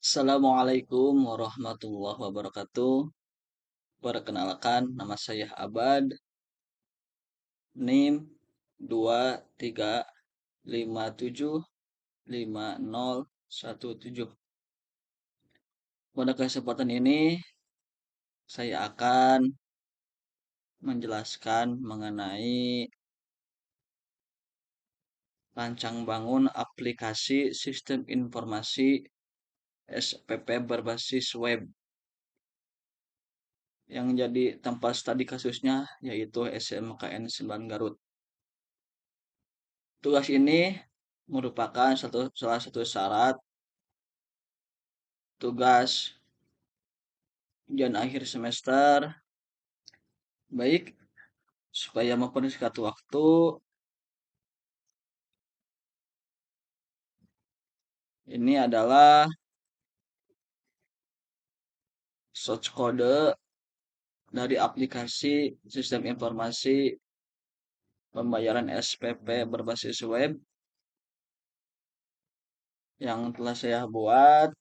Assalamualaikum warahmatullahi wabarakatuh. Perkenalkan, nama saya Abad, NIM 23575017. Pada kesempatan ini, saya akan menjelaskan mengenai rancang bangun aplikasi sistem informasi SPP berbasis web yang jadi tempat studi kasusnya yaitu SMKN 9 Garut. Tugas ini merupakan salah satu syarat tugas ujian akhir semester. Baik, supaya mempersingkat waktu, ini adalah source code dari aplikasi sistem informasi pembayaran SPP berbasis web yang telah saya buat.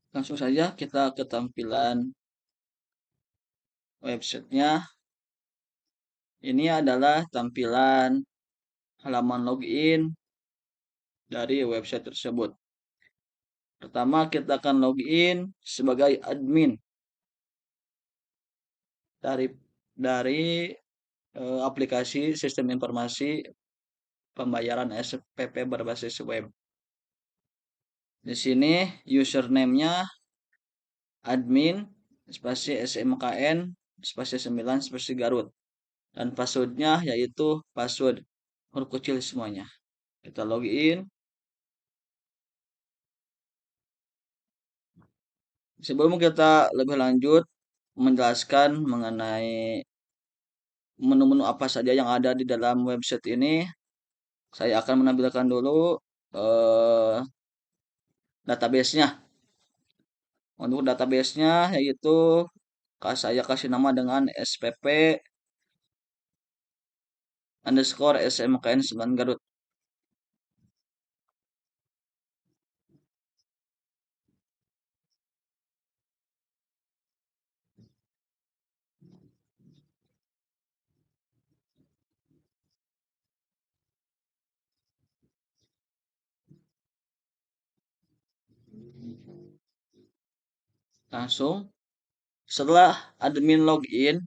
Langsung saja kita ke tampilan websitenya. Ini adalah tampilan halaman login dari website tersebut. Pertama, kita akan login sebagai admin dari aplikasi sistem informasi pembayaran SPP berbasis web. Di sini username-nya admin spasi SMKN spasi 9 spasi Garut, dan passwordnya yaitu password huruf kecil semuanya. Kita login. Sebelum kita lebih lanjut menjelaskan mengenai menu-menu apa saja yang ada di dalam website ini, saya akan menampilkan dulu database-nya. Untuk database-nya yaitu saya kasih nama dengan SPP underscore SMKN 9 Garut. Langsung setelah admin login,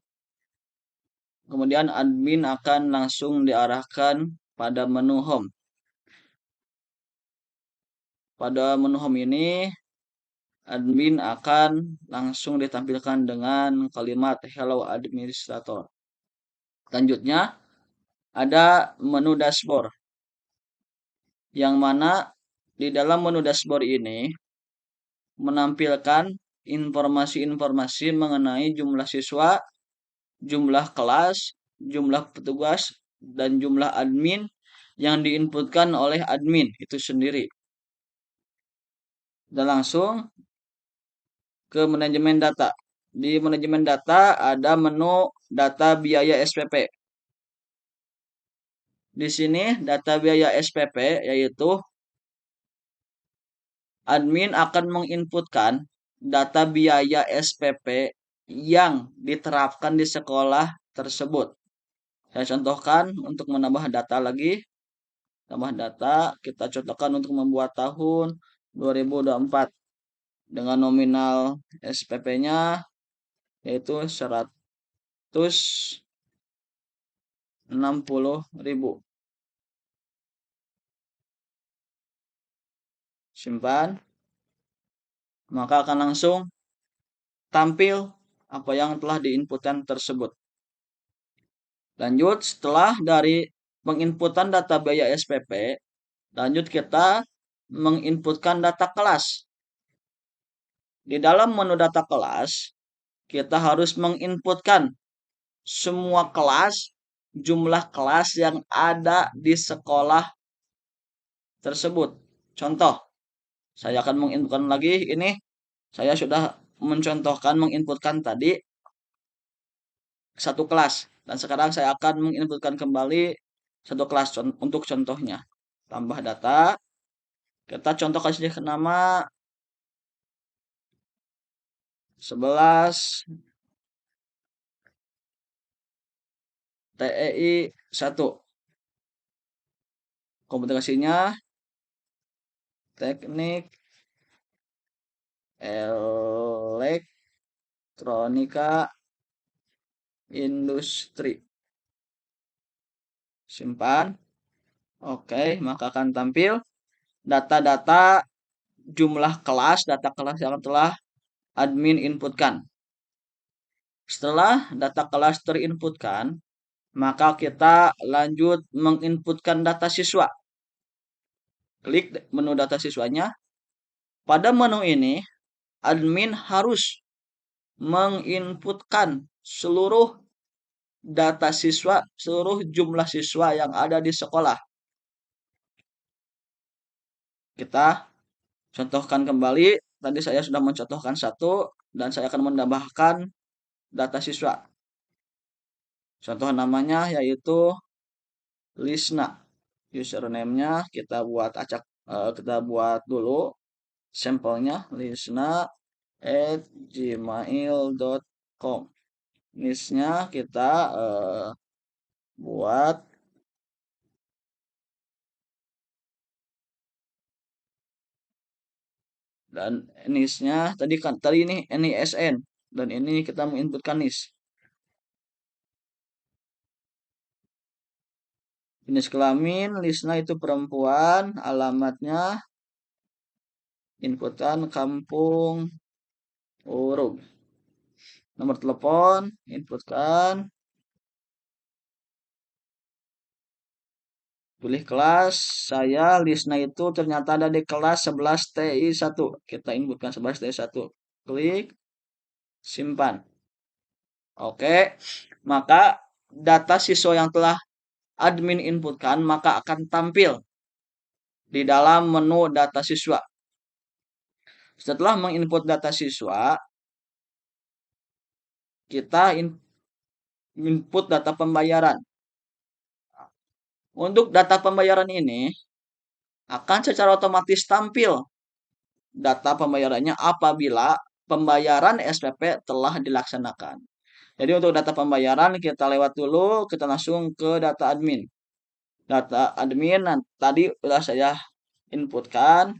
kemudian admin akan langsung diarahkan pada menu home. Pada menu home ini, admin akan langsung ditampilkan dengan kalimat hello administrator. Selanjutnya, ada menu dashboard, yang mana di dalam menu dashboard ini menampilkan informasi-informasi mengenai jumlah siswa, jumlah kelas, jumlah petugas, dan jumlah admin yang diinputkan oleh admin itu sendiri. Dan langsung ke manajemen data. Di manajemen data ada menu data biaya SPP. Di sini data biaya SPP yaitu admin akan menginputkan data biaya SPP yang diterapkan di sekolah tersebut. Saya contohkan untuk menambah data lagi. Tambah data, kita contohkan untuk membuat tahun 2024 dengan nominal SPP-nya yaitu 160.000. Simpan. Maka akan langsung tampil apa yang telah diinputkan tersebut. Lanjut, setelah dari penginputan data biaya SPP, Lanjut kita menginputkan data kelas. Di dalam menu data kelas, kita harus menginputkan semua kelas, jumlah kelas yang ada di sekolah tersebut. Contoh, saya akan menginputkan lagi ini. Saya sudah mencontohkan menginputkan tadi satu kelas. Dan sekarang saya akan menginputkan kembali satu kelas untuk contohnya. Tambah data. Kita contoh kasih nama 11 TEI 1. Komunikasinya teknik elektronika industri. Simpan. Oke, maka akan tampil data-data jumlah kelas, data kelas yang telah admin inputkan. Setelah data kelas terinputkan, maka kita lanjut menginputkan data siswa. Klik menu data siswanya. Pada menu ini, admin harus menginputkan seluruh data siswa, seluruh jumlah siswa yang ada di sekolah. Kita contohkan kembali. Tadi saya sudah mencontohkan satu dan saya akan menambahkan data siswa. Contoh namanya yaitu Lisna. Username-nya kita buat dulu sampelnya lisna@gmail.com. Niche-nya kita buat dan niche-nya tadi ini NISN dan ini kita menginputkan niche. Jenis kelamin Lisna itu perempuan, alamatnya inputan Kampung Urug. Nomor telepon inputkan. Pilih kelas, saya Lisna itu ternyata ada di kelas 11 TI 1. Kita inputkan 11 TI 1. Klik, simpan. Oke, maka data siswa yang telah admin inputkan maka akan tampil di dalam menu data siswa. Setelah menginput data siswa, kita input data pembayaran. Untuk data pembayaran ini akan secara otomatis tampil data pembayarannya apabila pembayaran SPP telah dilaksanakan. Jadi untuk data pembayaran kita lewat dulu, kita langsung ke data admin. Data admin tadi sudah saya inputkan.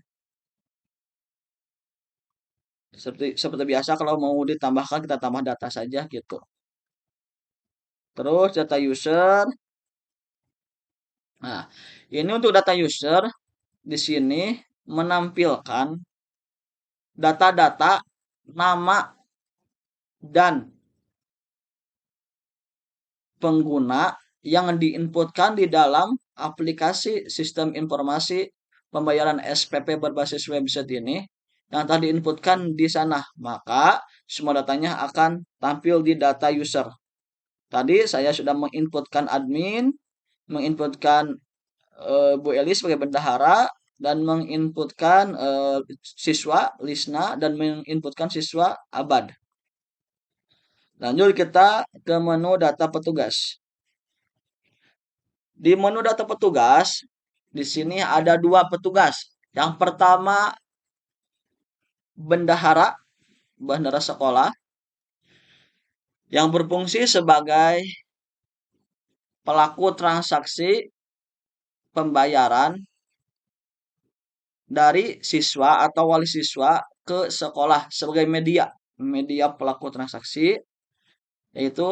Seperti biasa kalau mau ditambahkan kita tambah data saja gitu. Terus data user. Nah, ini untuk data user di sini menampilkan data-data nama dan pengguna yang diinputkan di dalam aplikasi sistem informasi pembayaran SPP berbasis website ini yang telah diinputkan di sana. Maka semua datanya akan tampil di data user. Tadi saya sudah menginputkan admin, menginputkan Bu Elis sebagai bendahara, dan menginputkan siswa Lisna dan menginputkan siswa Abad. Lanjut kita ke menu data petugas. Di menu data petugas, di sini ada dua petugas. Yang pertama bendahara sekolah yang berfungsi sebagai pelaku transaksi pembayaran dari siswa atau wali siswa ke sekolah sebagai media pelaku transaksi yaitu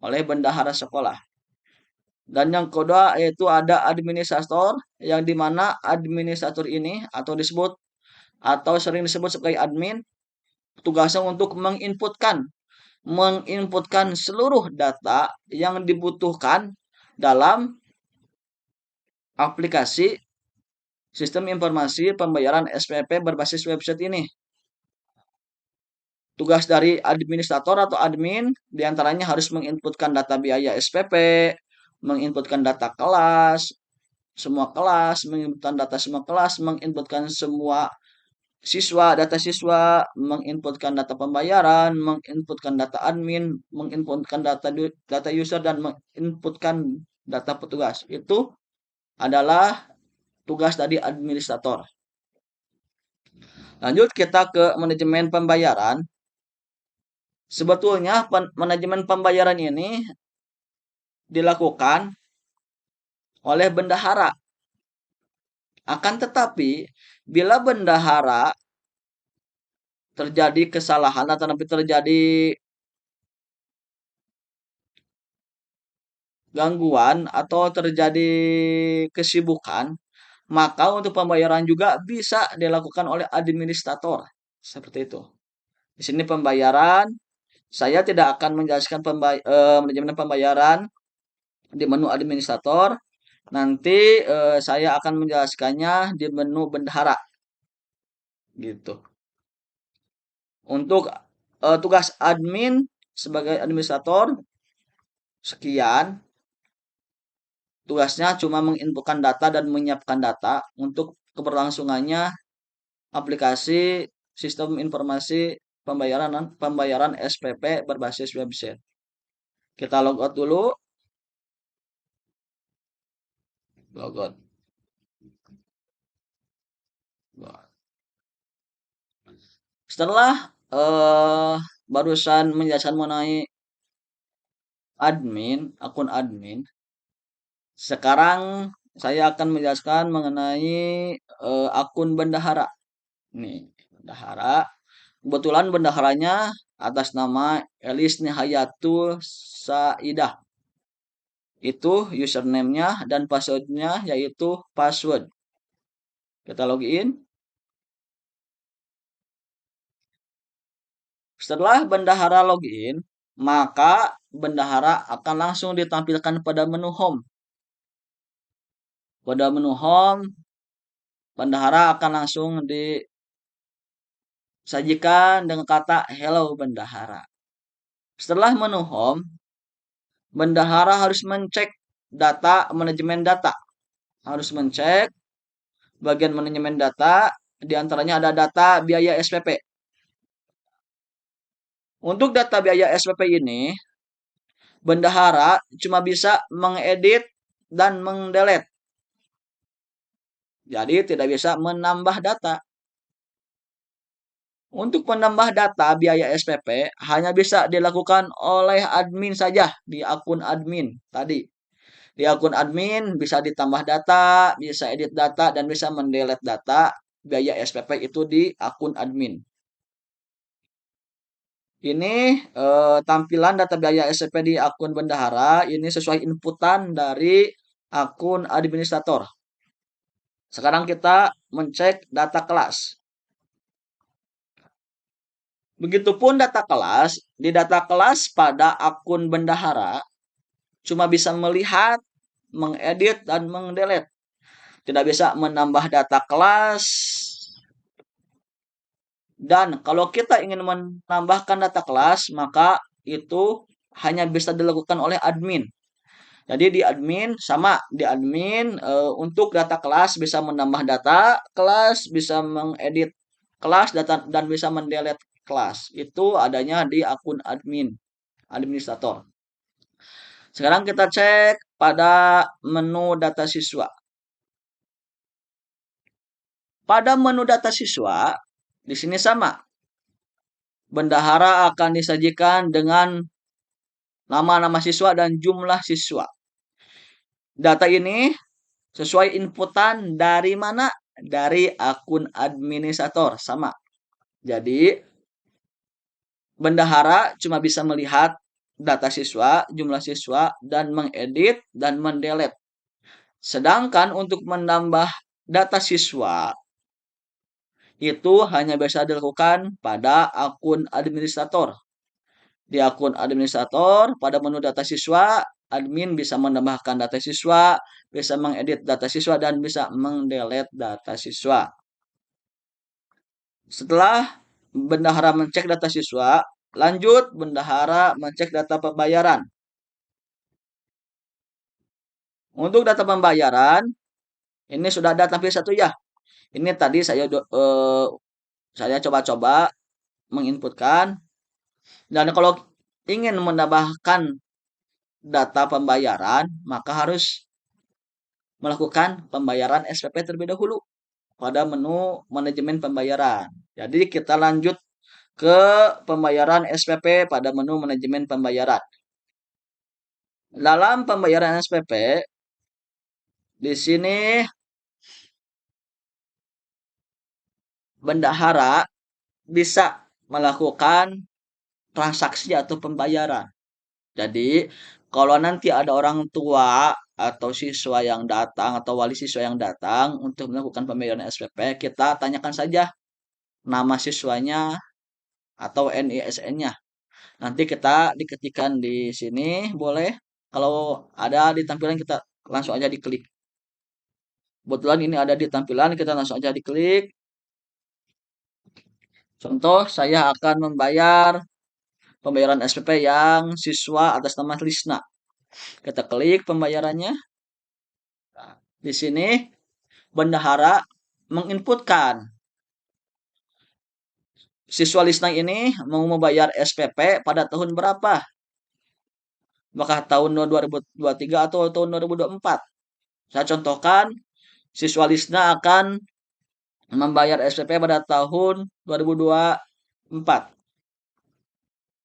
oleh bendahara sekolah. Dan yang kedua yaitu ada administrator yang dimana administrator ini atau sering disebut sebagai admin tugasnya untuk menginputkan seluruh data yang dibutuhkan dalam aplikasi sistem informasi pembayaran SPP berbasis website ini. Tugas dari administrator atau admin diantaranya harus menginputkan data biaya SPP, menginputkan data kelas, menginputkan data semua kelas, menginputkan semua siswa, data siswa, menginputkan data pembayaran, menginputkan data admin, menginputkan data user, dan menginputkan data petugas. Itu adalah tugas dari administrator. Lanjut kita ke manajemen pembayaran. Sebetulnya manajemen pembayaran ini dilakukan oleh bendahara. Akan tetapi, bila bendahara terjadi kesalahan atau terjadi gangguan atau terjadi kesibukan, maka untuk pembayaran juga bisa dilakukan oleh administrator. Seperti itu. Di sini pembayaran, saya tidak akan menjelaskan manajemen pembayaran di menu administrator. Nanti saya akan menjelaskannya di menu bendahara. Gitu. Untuk tugas admin sebagai administrator, sekian. Tugasnya cuma menginputkan data dan menyiapkan data untuk keberlangsungannya aplikasi sistem informasi pembayaran SPP berbasis website. Kita logout dulu. Logout. Setelah barusan menjelaskan mengenai akun admin, sekarang saya akan menjelaskan mengenai akun bendahara. Nih, bendahara. Kebetulan bendaharanya atas nama Elis Nihayatul Saidah. Itu username-nya dan password-nya yaitu password. Kita login. Setelah bendahara login, maka bendahara akan langsung ditampilkan pada menu home. Pada menu home, bendahara akan langsung disajikan dengan kata hello bendahara. Setelah menu home, bendahara harus mencek manajemen data. Harus mencek bagian manajemen data, diantaranya ada data biaya SPP. Untuk data biaya SPP ini, bendahara cuma bisa mengedit dan mendelete. Jadi tidak bisa menambah data. Untuk menambah data biaya SPP hanya bisa dilakukan oleh admin saja di akun admin tadi. Di akun admin bisa ditambah data, bisa edit data, dan bisa mendelete data biaya SPP itu di akun admin. Ini tampilan data biaya SPP di akun bendahara ini sesuai inputan dari akun administrator. Sekarang kita mencek data kelas. Begitupun data kelas, di data kelas pada akun bendahara cuma bisa melihat, mengedit, dan mendelete. Tidak bisa menambah data kelas. Dan kalau kita ingin menambahkan data kelas, maka itu hanya bisa dilakukan oleh admin. Jadi di admin sama, di admin untuk data kelas bisa menambah data kelas, bisa mengedit kelas data dan bisa mendelete kelas. Itu adanya di akun administrator. Sekarang kita cek pada menu data siswa. Pada menu data siswa, di sini sama. Bendahara akan disajikan dengan nama-nama siswa dan jumlah siswa. Data ini sesuai inputan dari mana? Dari akun administrator, sama. Jadi, bendahara cuma bisa melihat data siswa, jumlah siswa, dan mengedit dan mendelete. Sedangkan untuk menambah data siswa, itu hanya bisa dilakukan pada akun administrator. Di akun administrator, pada menu data siswa, Admin bisa menambahkan data siswa, bisa mengedit data siswa, dan bisa mendelete data siswa. Setelah bendahara mengecek data siswa, lanjut bendahara mengecek data pembayaran. Untuk data pembayaran, ini sudah ada tampil satu ya. Ini tadi saya coba-coba menginputkan, dan kalau ingin menambahkan data pembayaran, maka harus melakukan pembayaran SPP terlebih dahulu pada menu manajemen pembayaran. Jadi kita lanjut ke pembayaran SPP pada menu manajemen pembayaran. Dalam pembayaran SPP, di sini bendahara bisa melakukan transaksi atau pembayaran. Jadi, kalau nanti ada orang tua atau siswa yang datang atau wali siswa yang datang untuk melakukan pembayaran SPP, kita tanyakan saja nama siswanya atau NISN-nya. Nanti kita diketikkan di sini, boleh. Kalau ada di tampilan kita langsung aja diklik. Kebetulan ini ada di tampilan, kita langsung aja diklik. Contoh, saya akan membayar pembayaran SPP yang siswa atas nama Lisna. Kita klik pembayarannya. Nah, di sini bendahara menginputkan siswa Lisna ini mau membayar SPP pada tahun berapa? Apakah tahun 2023 atau tahun 2024? Saya contohkan, siswa Lisna akan membayar SPP pada tahun 2024.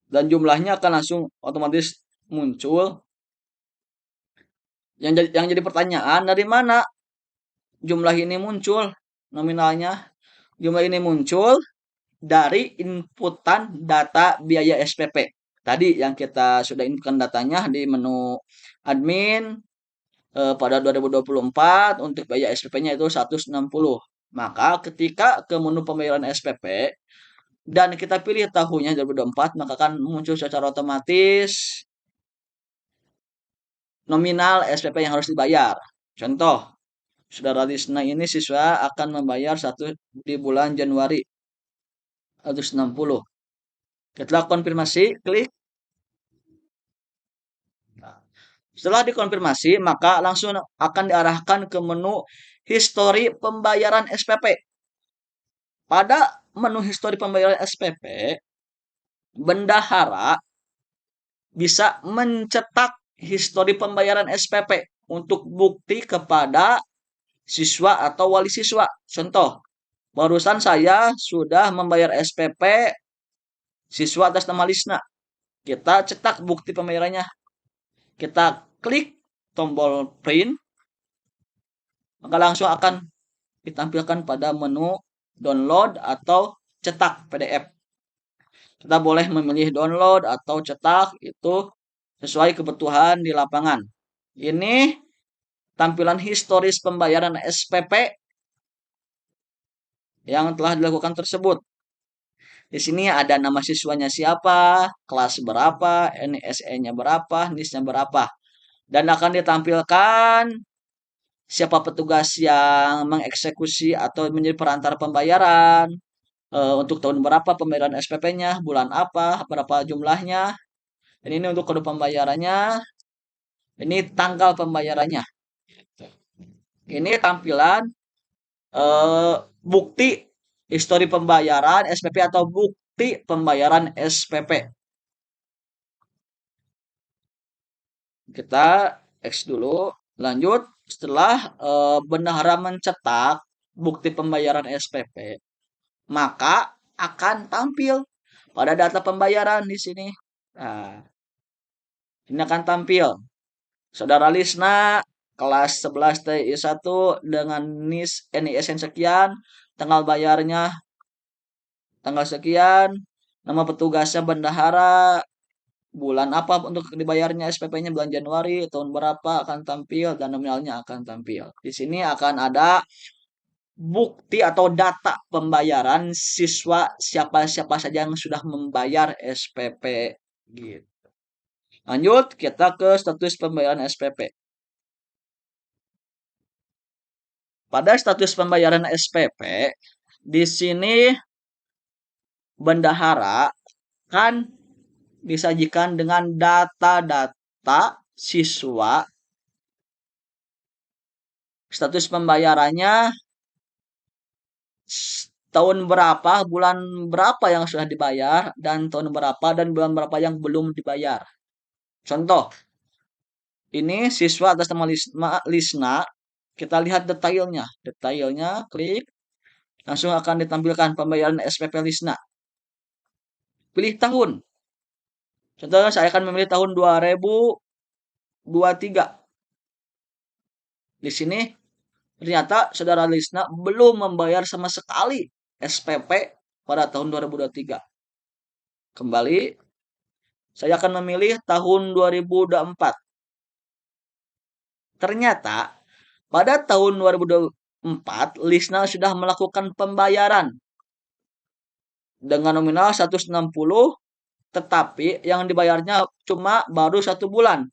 Dan jumlahnya akan langsung otomatis muncul. Yang jadi pertanyaan, dari mana jumlah ini muncul nominalnya? Jumlah ini muncul dari inputan data biaya SPP. Tadi yang kita sudah inputkan datanya di menu admin pada 2024 untuk biaya SPP-nya itu 160. Maka ketika ke menu pembayaran SPP dan kita pilih tahunnya 2024, maka akan muncul secara otomatis nominal SPP yang harus dibayar. Contoh, Saudara Lisna ini siswa akan membayar satu di bulan Januari 160. Setelah konfirmasi, klik. Nah, setelah dikonfirmasi, maka langsung akan diarahkan ke menu histori pembayaran SPP. Pada menu histori pembayaran SPP, bendahara bisa mencetak histori pembayaran SPP untuk bukti kepada siswa atau wali siswa. Contoh, barusan saya sudah membayar SPP siswa atas nama Lisna. Kita cetak bukti pembayarannya. Kita klik tombol print, maka langsung akan ditampilkan pada menu download atau cetak PDF. Kita boleh memilih download atau cetak, itu sesuai kebutuhan di lapangan. Ini tampilan historis pembayaran SPP yang telah dilakukan tersebut. Di sini ada nama siswanya siapa, kelas berapa, NISN-nya berapa, NIS-nya berapa. Dan akan ditampilkan siapa petugas yang mengeksekusi atau menjadi perantara pembayaran, untuk tahun berapa pembayaran SPP-nya, bulan apa, berapa jumlahnya. Dan ini untuk kode pembayarannya, ini tanggal pembayarannya. Ini tampilan bukti histori pembayaran SPP atau bukti pembayaran SPP. Kita X dulu, lanjut. Setelah bendahara mencetak bukti pembayaran SPP, maka akan tampil pada data pembayaran di sini. Nah, ini akan tampil. Saudara Lisna, kelas 11 TI1 dengan NISN sekian, tanggal bayarnya tanggal sekian, nama petugasnya bendahara, bulan apa untuk dibayarnya SPP-nya, bulan Januari, tahun berapa akan tampil, dan nominalnya akan tampil. Di sini akan ada bukti atau data pembayaran siswa siapa-siapa saja yang sudah membayar SPP gitu. Lanjut, kita ke status pembayaran SPP. Pada status pembayaran SPP, di sini bendahara kan disajikan dengan data-data siswa, status pembayarannya tahun berapa, bulan berapa yang sudah dibayar, dan tahun berapa dan bulan berapa yang belum dibayar. Contoh, ini siswa atas nama Lisna, kita lihat detailnya. Detailnya, klik, langsung akan ditampilkan pembayaran SPP Lisna. Pilih tahun. Contohnya saya akan memilih tahun 2023. Di sini ternyata saudara Lisna belum membayar sama sekali SPP pada tahun 2023. Kembali, saya akan memilih tahun 2024. Ternyata pada tahun 2024 Lisna sudah melakukan pembayaran dengan nominal 160, tetapi yang dibayarnya cuma baru 1 bulan.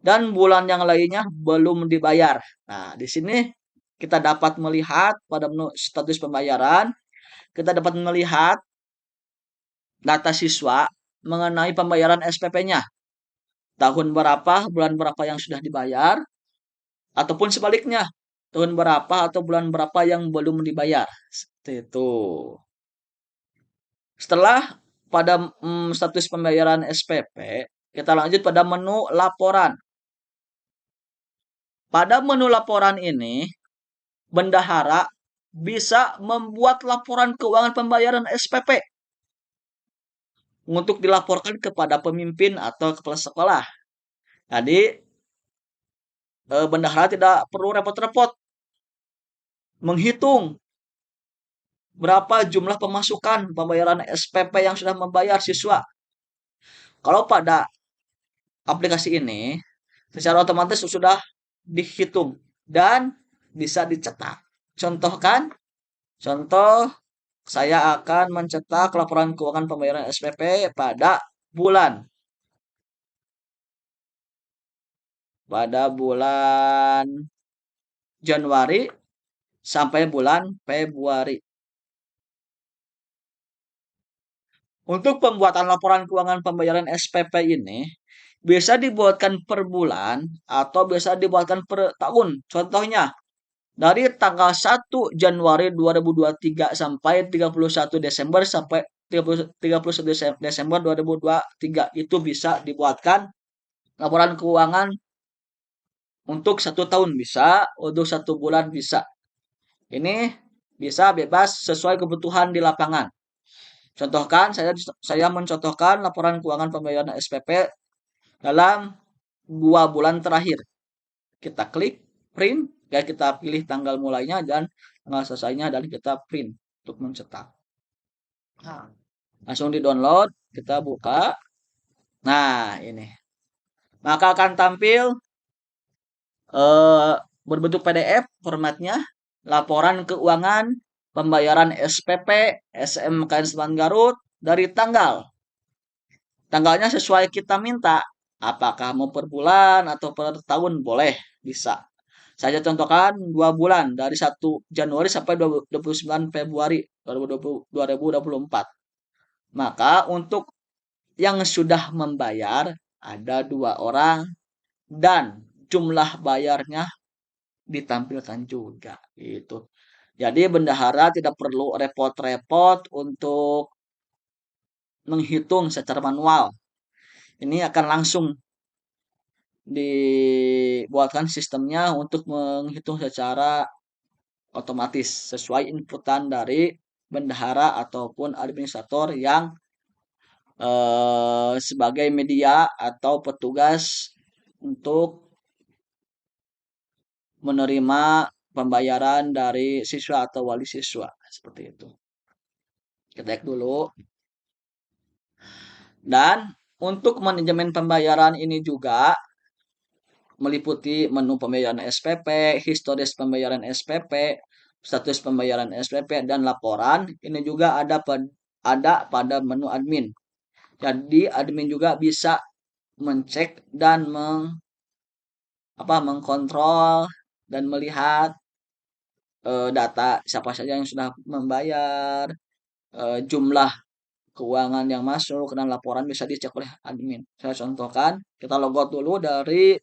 Dan bulan yang lainnya belum dibayar. Nah, di sini kita dapat melihat pada menu status pembayaran, kita dapat melihat data siswa mengenai pembayaran SPP-nya. Tahun berapa, bulan berapa yang sudah dibayar, ataupun sebaliknya, tahun berapa atau bulan berapa yang belum dibayar. Seperti itu. Setelah pada status pembayaran SPP, kita lanjut pada menu laporan. Pada menu laporan ini, bendahara bisa membuat laporan keuangan pembayaran SPP untuk dilaporkan kepada pemimpin atau kepala sekolah. Jadi, bendahara tidak perlu repot-repot menghitung berapa jumlah pemasukan pembayaran SPP yang sudah membayar siswa. Kalau pada aplikasi ini, secara otomatis sudah dihitung dan bisa dicetak. Contohkan, contoh saya akan mencetak laporan keuangan pembayaran SPP pada bulan Januari sampai bulan Februari. Untuk pembuatan laporan keuangan pembayaran SPP ini bisa dibuatkan per bulan atau bisa dibuatkan per tahun. Contohnya, dari tanggal 1 Januari 2023 sampai 31 Desember sampai 31 Desember 2023 itu bisa dibuatkan laporan keuangan untuk 1 tahun bisa, untuk 1 bulan bisa. Ini bisa bebas sesuai kebutuhan di lapangan. Contohkan, saya mencontohkan laporan keuangan pembayaran SPP dalam 2 bulan terakhir. Kita klik print, ya kita pilih tanggal mulainya dan tanggal selesainya dan kita print untuk mencetak. Nah, langsung di-download, kita buka. Nah, ini. Maka akan tampil berbentuk PDF formatnya, laporan keuangan pembayaran SPP SMKN Seman Garut dari tanggalnya sesuai kita minta, apakah mau per bulan atau per tahun boleh, bisa. Saya contohkan 2 bulan dari 1 Januari sampai 29 Februari 2024. Maka untuk yang sudah membayar ada 2 orang dan jumlah bayarnya ditampilkan juga gitu. Jadi bendahara tidak perlu repot-repot untuk menghitung secara manual. Ini akan langsung dibuatkan sistemnya untuk menghitung secara otomatis sesuai inputan dari bendahara ataupun administrator yang sebagai media atau petugas untuk menerima pembayaran dari siswa atau wali siswa seperti itu. Kita cek dulu. Dan untuk manajemen pembayaran ini juga meliputi menu pembayaran SPP, historis pembayaran SPP, status pembayaran SPP, dan laporan. Ini juga ada pada menu admin. Jadi admin juga bisa mencek dan mengkontrol dan melihat data siapa saja yang sudah membayar, jumlah keuangan yang masuk dan laporan bisa dicek oleh admin. Saya contohkan, kita logout dulu dari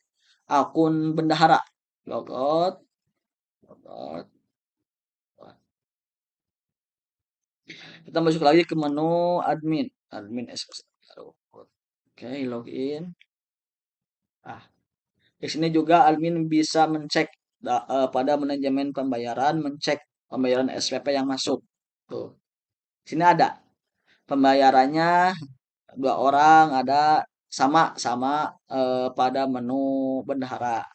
akun bendahara. Logout, logout. Kita masuk lagi ke menu admin, admin SPS. Oke, login. Ah, di sini juga admin bisa mencek pada manajemen pembayaran, mencek pembayaran SPP yang masuk. Tuh, di sini ada pembayarannya dua orang, ada sama sama pada menu bendahara.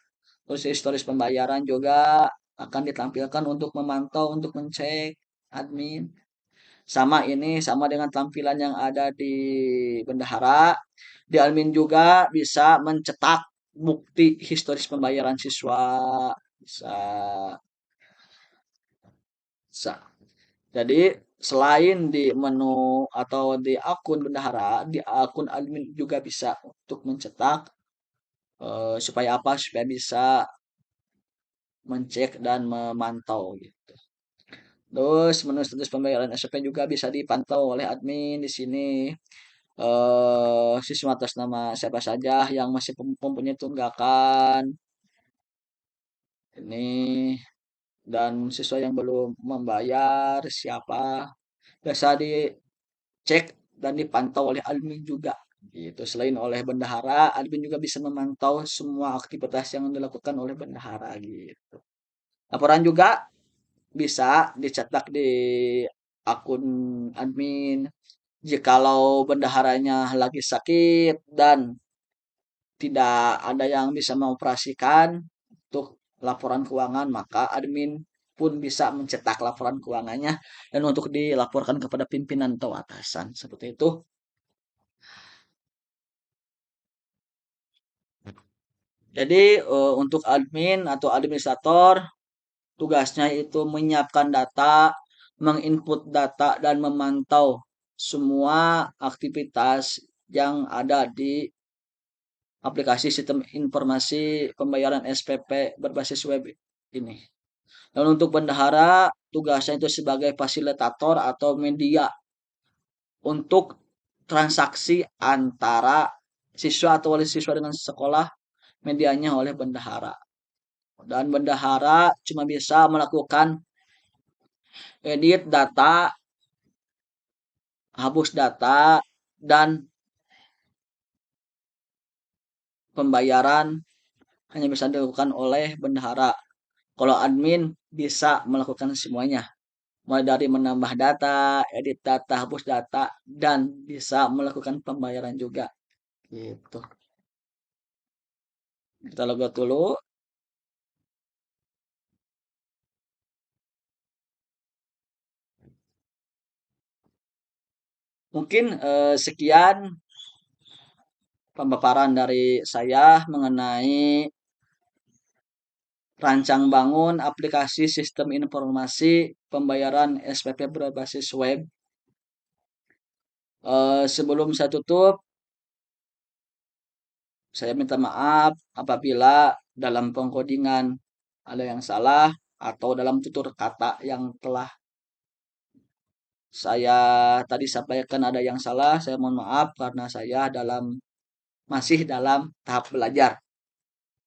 Terus historis pembayaran juga akan ditampilkan untuk memantau, untuk mencek admin. Sama ini, sama dengan tampilan yang ada di bendahara. Di admin juga bisa mencetak bukti historis pembayaran siswa. Bisa, bisa. Jadi selain di menu atau di akun bendahara, di akun admin juga bisa untuk mencetak supaya apa? Supaya bisa mencek dan memantau gitu. Terus menu status pembayaran SPP juga bisa dipantau oleh admin di sini. Siswa atas nama siapa saja yang masih mempunyai tunggakan ini dan siswa yang belum membayar siapa biasa dicek dan dipantau oleh admin juga gitu. Selain oleh bendahara, admin juga bisa memantau semua aktivitas yang dilakukan oleh bendahara gitu. Laporan juga bisa dicetak di akun admin. Jikalau bendaharanya lagi sakit dan tidak ada yang bisa mengoperasikan untuk laporan keuangan, maka admin pun bisa mencetak laporan keuangannya dan untuk dilaporkan kepada pimpinan atau atasan. Seperti itu. Jadi untuk admin atau administrator tugasnya itu menyiapkan data, menginput data dan memantau semua aktivitas yang ada di aplikasi sistem informasi pembayaran SPP berbasis web ini. Dan untuk bendahara, tugasnya itu sebagai fasilitator atau media untuk transaksi antara siswa atau wali siswa dengan sekolah, medianya oleh bendahara. Dan bendahara cuma bisa melakukan edit data, hapus data, dan pembayaran hanya bisa dilakukan oleh bendahara. Kalau admin bisa melakukan semuanya. Mulai dari menambah data, edit data, hapus data, dan bisa melakukan pembayaran juga. Gitu. Kita logout dulu. Mungkin sekian pemaparan dari saya mengenai rancang bangun aplikasi sistem informasi pembayaran SPP berbasis web. Sebelum saya tutup, saya minta maaf apabila dalam pengkodingan ada yang salah atau dalam tutur kata yang telah saya tadi sampaikan ada yang salah. Saya mohon maaf karena saya masih dalam tahap belajar.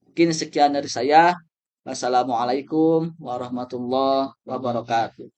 Mungkin sekian dari saya. Wassalamualaikum warahmatullahi wabarakatuh.